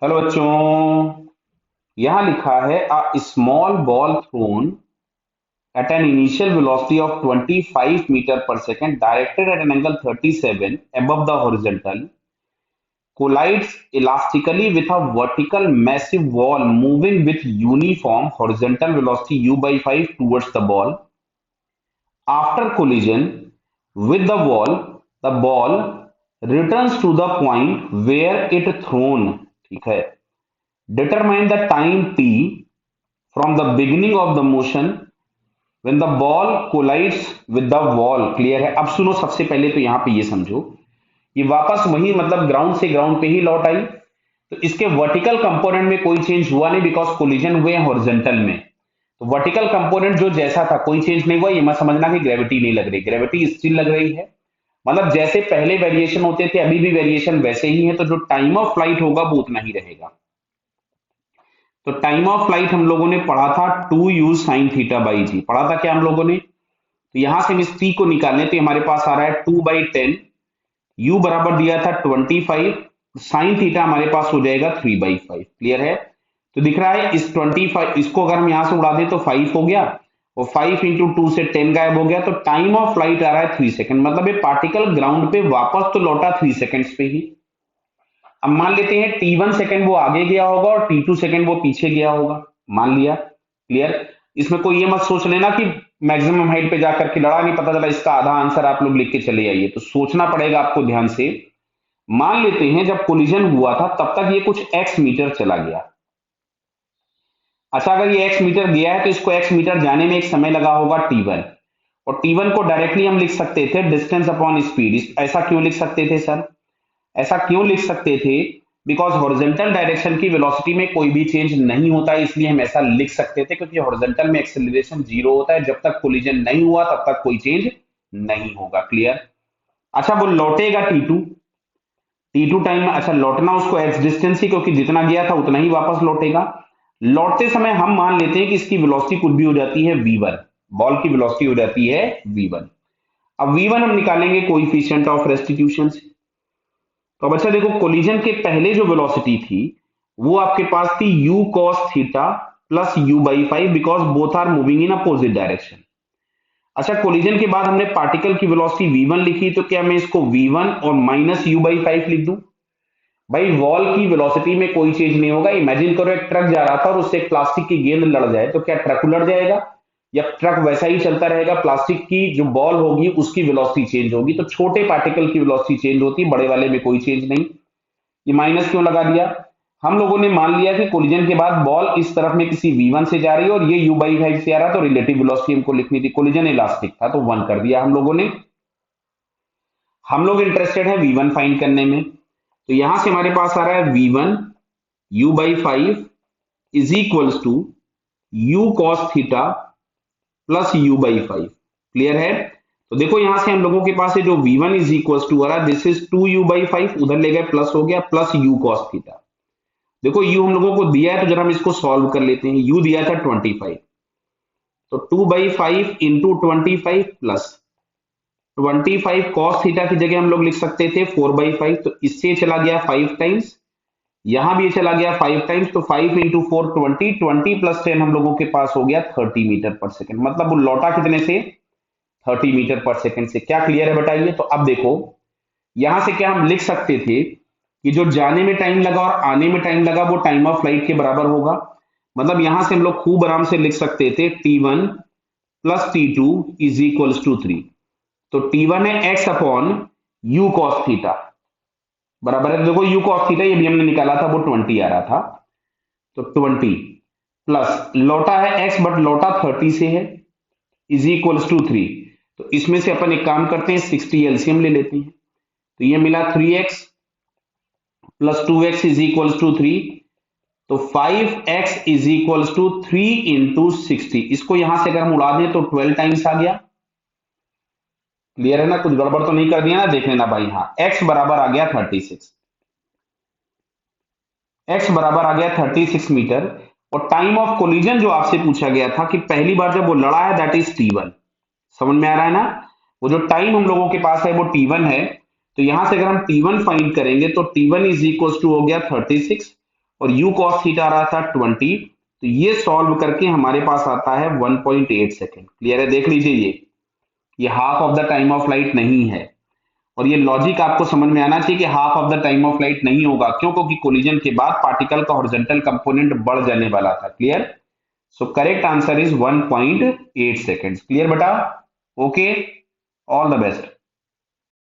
Hello बच्चों। यहां लिखा है a small ball thrown at an initial velocity of 25 meter per second directed at an angle 37 above the horizontal collides elastically with a vertical massive wall moving with uniform horizontal velocity u by 5 towards the ball. After collision with the ball returns to the point where it thrown. ठीक है। Determine the time t from the beginning of the motion when the ball collides with the wall। Clear है। अब सुनो, सबसे पहले तो यहाँ पे ये समझो, ये वापस वही मतलब ग्राउंड से ग्राउंड पे ही लौट आई, तो इसके वर्टिकल कंपोनेंट में कोई चेंज हुआ नहीं बिकॉज कोलिजन हुए हॉरिजॉन्टल में। तो वर्टिकल कंपोनेंट जो जैसा था कोई चेंज नहीं हुआ। ये मत समझना कि ग्रेविटी नहीं लग रही, ग्रेविटी स्टिल लग रही है। मतलब जैसे पहले वेरिएशन होते थे अभी भी वेरिएशन वैसे ही है, तो जो टाइम ऑफ फ्लाइट होगा वो उतना ही रहेगा। तो टाइम ऑफ फ्लाइट हम लोगों ने पढ़ा था 2u साइन थीटा बाई जी, पढ़ा था क्या हम लोगों ने। तो यहां से हम इस t को निकालने, तो हमारे पास आ रहा है 2/10, u बराबर दिया था 25, साइन थीटा हमारे पास हो जाएगा 3/5। क्लियर है। तो दिख रहा है इस 25, इसको अगर हम यहां से उड़ा दें तो 5 हो गया, और 5 इंटू 2 से 10 गायब हो गया, तो टाइम ऑफ फ्लाइट आ रहा है 3 सेकंड। मतलब ये पार्टिकल ग्राउंड पे वापस तो लौटा 3 सेकंड्स पे ही। अब मान लेते हैं t1 सेकंड वो आगे गया होगा और t2 सेकंड वो पीछे गया होगा, मान लिया। क्लियर। इसमें कोई ये मत सोच लेना कि मैक्सिमम हाइट पे जाकर के लड़ा, नहीं पता चला इसका आधा आंसर आप लोग लिख के चले आइए, तो सोचना पड़ेगा आपको ध्यान से। मान लेते हैं जब कोलिजन हुआ था तब तक ये कुछ x मीटर चला गया। अच्छा, अगर ये x मीटर गया है तो इसको x मीटर जाने में एक समय लगा होगा t1, और t1 को डायरेक्टली हम लिख सकते थे डिस्टेंस अपॉन स्पीड। ऐसा क्यों लिख सकते थे सर? ऐसा क्यों लिख सकते थे? बिकॉज हॉरिजॉन्टल डायरेक्शन की वेलोसिटी में कोई भी चेंज नहीं होता है, इसलिए हम ऐसा लिख सकते थे, क्योंकि हॉरिजॉन्टल में एक्सेलरेशन जीरो होता है, जब तक कोलिजन नहीं हुआ तब तक कोई चेंज नहीं होगा। क्लियर। अच्छा, वो लौटेगा टी टू टाइम में। अच्छा, लौटना उसको एक्स डिस्टेंस ही, क्योंकि जितना गया था उतना ही वापस लौटेगा। लौटते समय हम मान लेते हैं कि इसकी वेलोसिटी कुछ भी हो जाती है v1, बॉल की वेलोसिटी हो जाती है v1। अब v1 हम निकालेंगे कोएफिशिएंट ऑफ रेस्टिट्यूशन से। तो अब अच्छा देखो, कोलिजन के पहले जो वेलोसिटी थी वो आपके पास थी u cos theta plus u/5, because both are moving in opposite direction. अच्छा, कोलिजन के बाद हमने पार्टिकल की वेलोसिटी v1 लिखी, तो क्या मैं इसको v1 और माइनस u/5 लिख दूं? भाई वॉल की वेलोसिटी में कोई चेंज नहीं होगा। इमेजिन करो एक ट्रक जा रहा था और उससे एक प्लास्टिक की गेंद लड़ जाए, तो क्या ट्रक उलट जाएगा या ट्रक वैसा ही चलता रहेगा? प्लास्टिक की जो बॉल होगी उसकी वेलोसिटी चेंज होगी। तो छोटे पार्टिकल की वेलोसिटी चेंज होती, बड़े वाले में कोई चेंज नहीं। ये माइनस क्यों लगा दिया? हम लोगों ने मान लिया कि कोलिजन के बाद बॉल इस तरफ में किसी v1 से जा रही है और ये u/5 से आ रहा, तो रिलेटिव वेलोसिटी हमको लिखनी थी। कोलिजन इलास्टिक था तो 1 कर दिया हम लोगों ने। हम लोग इंटरेस्टेड है v1 फाइंड करने में, तो यहां से हमारे पास आ रहा है v1 u/5 is equals to u cos theta plus u/5। Clear है। तो देखो यहां से हम लोगों के पास है जो v1 इज इक्वल्स टू आ रहा है, दिस इज 2u/5, उधर ले गए प्लस हो गया, प्लस u cos थीटा। देखो u हम लोगों को दिया है, तो जरा हम इसको सॉल्व कर लेते हैं। u दिया था 25, तो 2/5 इंटू 25 प्लस 25 cos थीटा की जगह हम लोग लिख सकते थे 4/5, तो इससे चला गया 5 टाइम्स, यहां भी ये चला गया 5 टाइम्स, तो 5 इंटू 4 20, 20 प्लस 10 हम लोगों के पास हो गया 30 मीटर पर सेकेंड। मतलब वो लौटा कितने से? 30 मीटर पर सेकेंड से। क्या क्लियर है बताइए? तो अब देखो यहां से क्या हम लिख सकते थे कि जो जाने में टाइम लगा और आने में टाइम लगा वो टाइम ऑफ फ्लाइट के बराबर होगा। मतलब यहां से हम लोग खूब आराम से लिख सकते थे t1 plus t2 is equals to 3। तो t1 है x upon u cos theta, बराबर है। देखो u cos थीटा ये भी हमने निकाला था, वो 20 आ रहा था, तो 20 प्लस लौटा है x बट लौटा 30 से है, इज इक्वल्स टू 3। तो इसमें से अपन एक काम करते हैं, 60 एलसीएम ले लेते हैं, तो ये मिला 3x plus 2x is equals to 3, तो 5x is equals to 3 into 60। इसको यहां से अगर हम उड़ा दें तो 12 टाइम्स आ गया। क्लियर है ना? कुछ गड़बड़ तो नहीं कर दिया ना? देख लेना भाई। हाँ, x बराबर आ गया 36, x बराबर आ गया 36 मीटर। और टाइम ऑफ कोलिजन जो आपसे पूछा गया था कि पहली बार जब वो लड़ा है, दैट इज t1। समझ में आ रहा है ना? वो जो टाइम हम लोगों के पास है वो t1 है, तो यहां से अगर हम t1 फाइंड करेंगे तो t1 इज इक्वल टू हो गया 36, और यू कॉस थीटा आ रहा था 20। तो ये सॉल्व करके हमारे पास आता है 1.8 सेकेंड। क्लियर है? देख लीजिए, ये half of the time of light नहीं है। और ये लॉजिक आपको समझ में आना चाहिए कि half of the time of light नहीं होगा, क्यों? क्योंकि कोलिजन के बाद पार्टिकल का हॉरिजॉन्टल कंपोनेंट बढ़ जाने वाला था। Clear? So correct answer is 1.8 seconds. Clear बेटा? Okay, all the best.